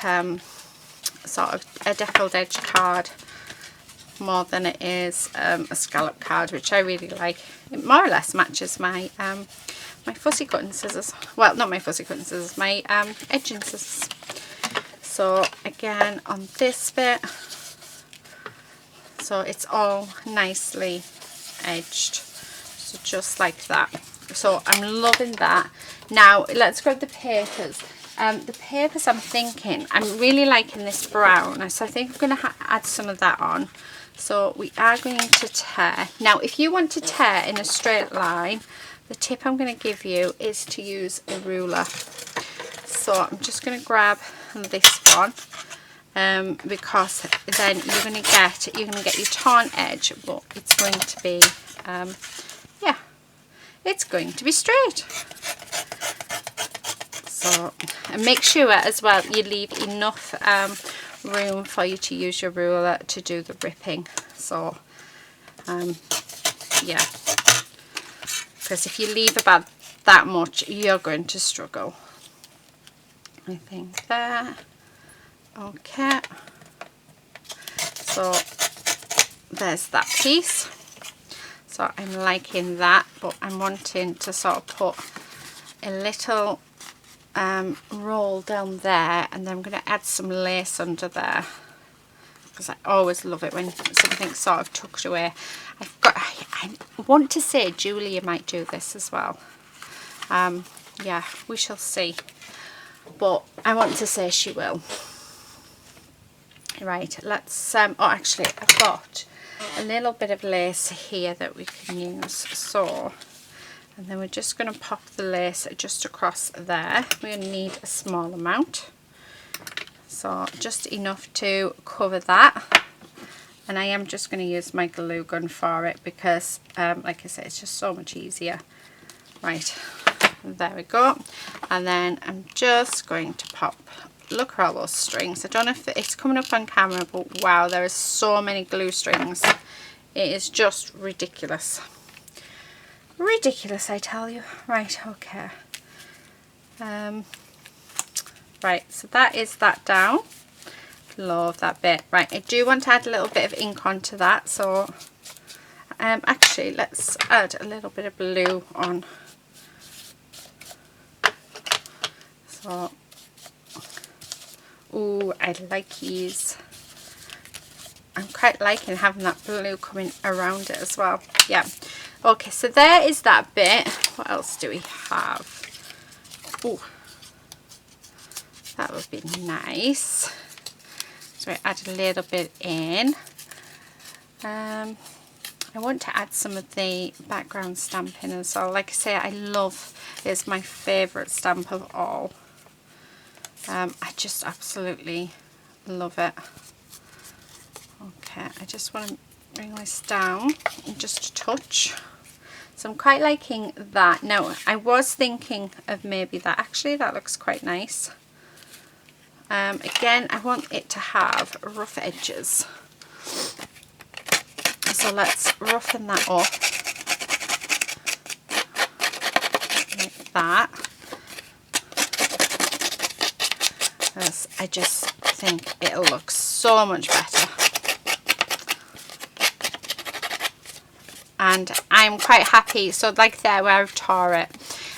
sort of a deckled edge card more than it is a scallop card, which I really like. It more or less matches my my fussy cutting scissors. Well, not my fussy cutting scissors, my edging scissors. So again on this bit, so it's all nicely edged, so just like that. So I'm loving that. Now let's grab the papers. The papers, I'm thinking, I'm really liking this brown, so I think I'm going to add some of that on. So we are going to tear. Now if you want to tear in a straight line, the tip I'm going to give you is to use a ruler. So I'm just going to grab this one, because then you're going to get your torn edge, but it's going to be yeah, it's going to be straight. So, and make sure as well you leave enough room for you to use your ruler to do the ripping. So yeah, because if you leave about that much, you're going to struggle. I think there. Okay, so there's that piece. So I'm liking that, but I'm wanting to sort of put a little roll down there, and then I'm going to add some lace under there, because I always love it when something's sort of tucked away. I want to say Julia might do this as well. Yeah, we shall see, but I want to say she will. Right, let's oh actually I've got a little bit of lace here that we can use, so, and then we're just going to pop the lace just across there. We're going to need a small amount, so just enough to cover that. And I am just going to use my glue gun for it, because like I said, it's just so much easier. Right, there we go. And then I'm just going to pop, look at all those strings. I don't know if it's coming up on camera, but wow, there is so many glue strings. It is just ridiculous. Ridiculous, I tell you. Right, okay. Right, so that is that down. Love that bit. Right, I do want to add a little bit of ink onto that, so actually let's add a little bit of blue on. So, ooh, I like these. I'm quite liking having that blue coming around it as well. Yeah. Okay, so there is that bit. What else do we have? Ooh, that would be nice. So I add a little bit in. I want to add some of the background stamping as well. Like I say, I love, it's my favourite stamp of all. I just absolutely love it. Okay, I just want to bring this down just a touch. So I'm quite liking that. Now I was thinking of maybe that, actually that looks quite nice. Again, I want it to have rough edges, so let's roughen that up like that, because I just think it'll look so much better. And I'm quite happy, so like there where I've tore it,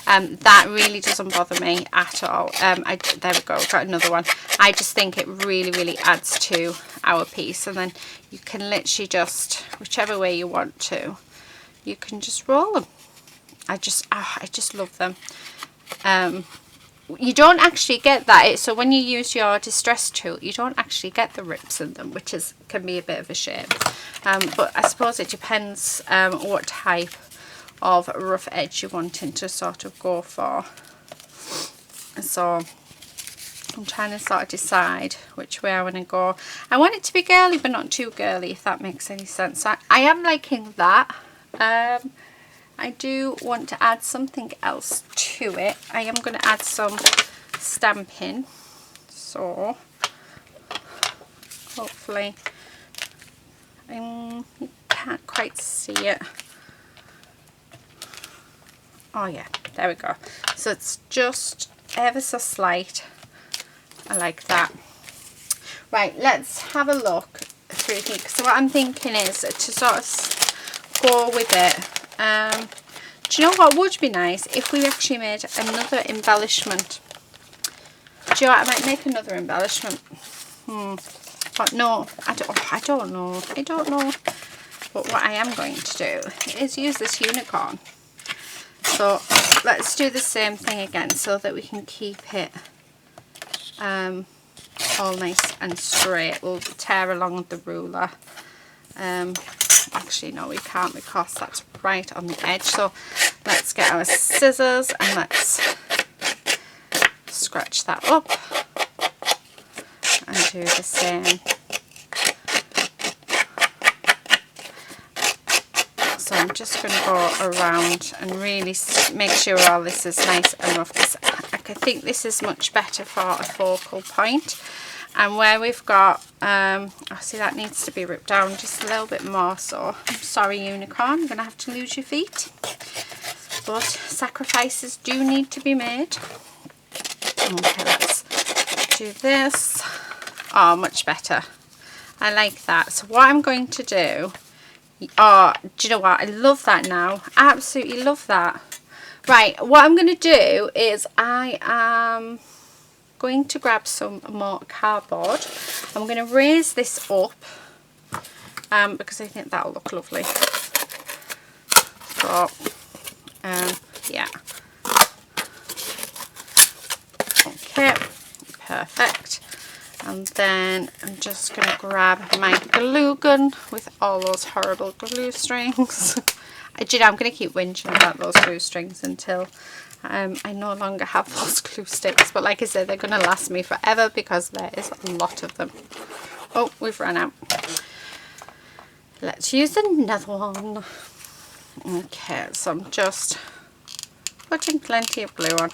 that really doesn't bother me at all. There we go, got another one. I just think it really adds to our piece, and then you can literally just, whichever way you want to, you can just roll them. I just love them. You don't actually get that, so when you use your distress tool, you don't actually get the rips in them, which can be a bit of a shame. But I suppose it depends what type of rough edge you're wanting to sort of go for. So I'm trying to sort of decide which way I want to go. I want it to be girly, but not too girly, if that makes any sense. I am liking that. I do want to add something else to it. I am going to add some stamping, so hopefully you can't quite see it. Oh yeah, there we go. So it's just ever so slight. I like that. Right, let's have a look through here. So what I'm thinking is to sort of go with it. Do you know what would be nice? If we actually made another embellishment. Do you know what? I might make another embellishment. But no, I don't know. But what I am going to do is use this unicorn. So let's do the same thing again so that we can keep it all nice and straight. We'll tear along the ruler. Actually no, we can't because that's right on the edge. So let's get our scissors and let's scratch that up and do the same. So I'm just going to go around and really make sure all this is nice and rough, because I think this is much better for a focal point. And where we've got, oh, see, that needs to be ripped down just a little bit more. So I'm sorry, unicorn, you're going to have to lose your feet. But sacrifices do need to be made. Okay, let's do this. Oh, much better. I like that. So what I'm going to do, oh, do you know what? I love that now. I absolutely love that. Right, what I'm going to do is I am going to grab some more cardboard. I'm going to raise this up because I think that'll look lovely. So, yeah. Okay, perfect. And then I'm just going to grab my glue gun with all those horrible glue strings. You know, I'm going to keep whinging about those glue strings until I no longer have those glue sticks. But like I said, they're going to last me forever because there is a lot of them. Oh, we've run out. Let's use another one. Okay, so I'm just putting plenty of glue on.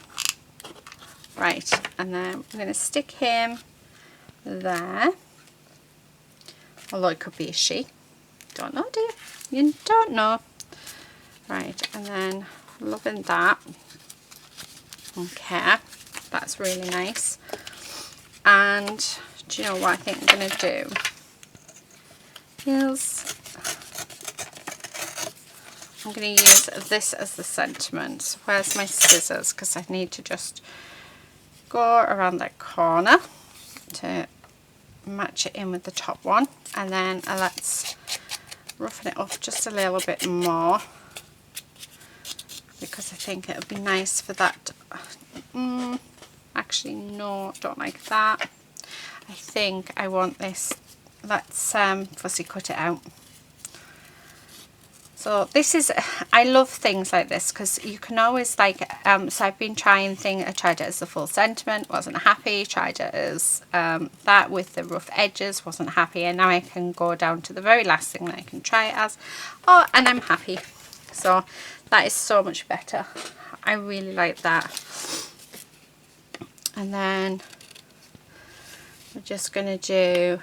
Right, and then I'm going to stick him there. Although it could be a she. Don't know, do you? You don't know. Right, and then loving that. Okay, that's really nice. And do you know what I think I'm going to do? Is I'm going to use this as the sentiment. So where's my scissors? Because I need to just go around that corner to match it in with the top one. And then let's roughen it up just a little bit more, because I think it would be nice for that. Actually no, don't like that. I think I want this. Let's fussy cut it out. So this is, I love things like this because you can always like, so I've been trying things, I tried it as the full sentiment, wasn't happy, tried it as that with the rough edges, wasn't happy, and now I can go down to the very last thing that I can try it as, oh, and I'm happy. So that is so much better. I really like that. And then we're just going to do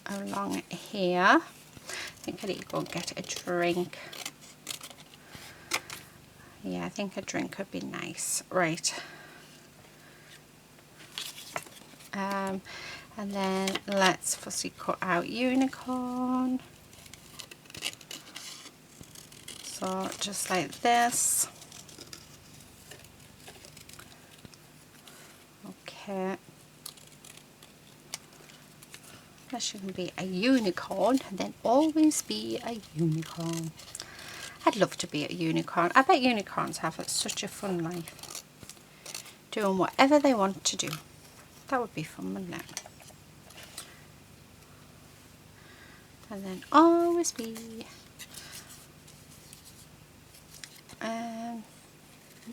along here. I think I need to go and get a drink. Yeah, I think a drink would be nice. Right. And then let's fussy cut out unicorn. So just like this. Okay. There shouldn't be a unicorn, and then always be a unicorn. I'd love to be a unicorn. I bet unicorns have such a fun life, doing whatever they want to do. That would be fun, wouldn't it? And then always be. I'm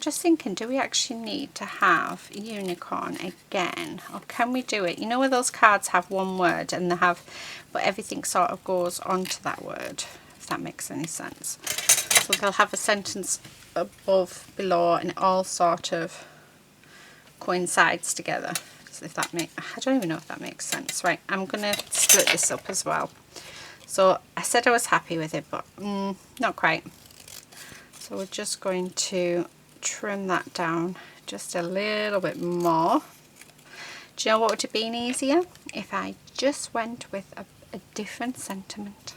just thinking, do we actually need to have unicorn again, or can we do it? You know where those cards have one word and they have, but everything sort of goes onto that word, if that makes any sense. So they'll have a sentence above, below, and it all sort of coincides together. So if that I don't even know if that makes sense. Right, I'm gonna split this up as well. So I said I was happy with it, but not quite. So we're just going to trim that down just a little bit more. Do you know what would have been easier? If I just went with a different sentiment.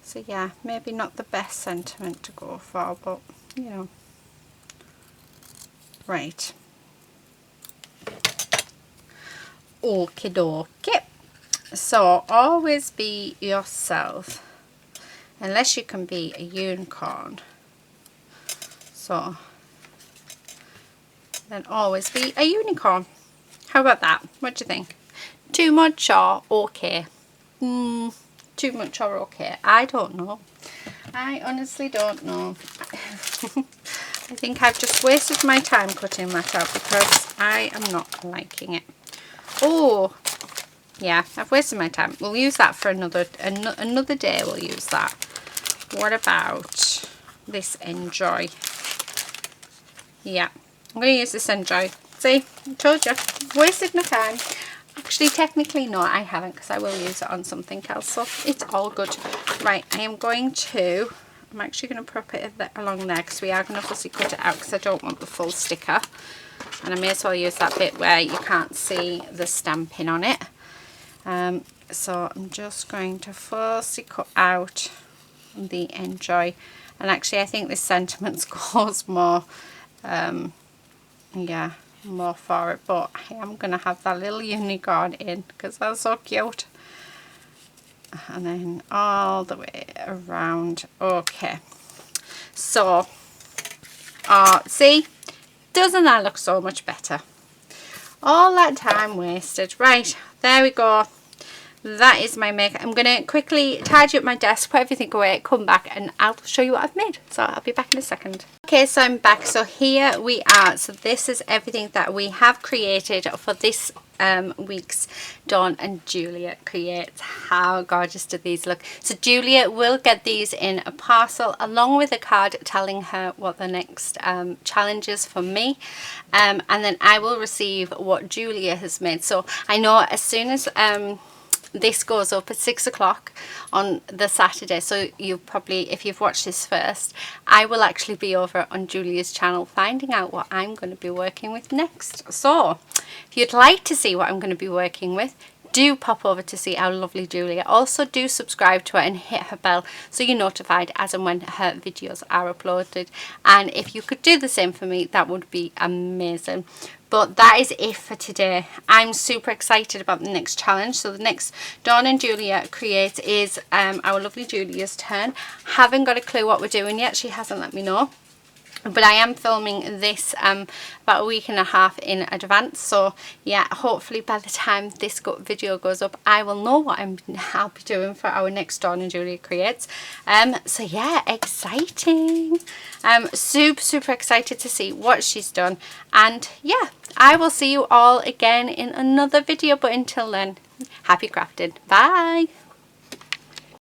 So yeah, maybe not the best sentiment to go for, but you know. Right. Okie dokie. So always be yourself, unless you can be a unicorn. So then always be a unicorn. How about that? What do you think? Too much or okay? Too much or okay? I don't know. I honestly don't know. I think I've just wasted my time cutting that out because I am not liking it. Oh, yeah, I've wasted my time. We'll use that for another day. We'll use that. What about this Enjoy? Yeah, I'm going to use this Enjoy. See, I told you, wasted my time. Actually, technically no, I haven't, because I will use it on something else, so it's all good. Right, I'm actually going to prop it along there, because we are going to fussy cut it out, because I don't want the full sticker. And I may as well use that bit where you can't see the stamping on it. So I'm just going to fussy cut out the Enjoy. And actually I think this sentiment goes more, yeah, more for it, but I am going to have that little unicorn in because that's so cute. And then all the way around. Okay, so see, doesn't that look so much better? All that time wasted. Right, there we go. That is my makeup. I'm going to quickly tidy up my desk, put everything away, come back and I'll show you what I've made. So I'll be back in a second. Okay, so I'm back. So here we are. So this is everything that we have created for this week's Dawn and Julia Creates. How gorgeous do these look? So Julia will get these in a parcel along with a card telling her what the next challenge is for me. And then I will receive what Julia has made. So I know as soon as this goes up at 6 o'clock on the Saturday, so you probably, if you've watched this first, I will actually be over on Julia's channel finding out what I'm going to be working with next. So if you'd like to see what I'm going to be working with, do pop over to see our lovely Julia. Also do subscribe to her and hit her bell so you're notified as and when her videos are uploaded. And if you could do the same for me, that would be amazing. But that is it for today. I'm super excited about the next challenge. So the next Dawn and Julia Create is our lovely Julia's turn. Haven't got a clue what we're doing yet. She hasn't let me know. But I am filming this about a week and a half in advance. So yeah, hopefully by the time this video goes up, I will know what I'll be doing for our next Dawn and Julia Creates. So yeah, exciting. Super excited to see what she's done. And yeah, I will see you all again in another video. But until then, happy crafting. Bye.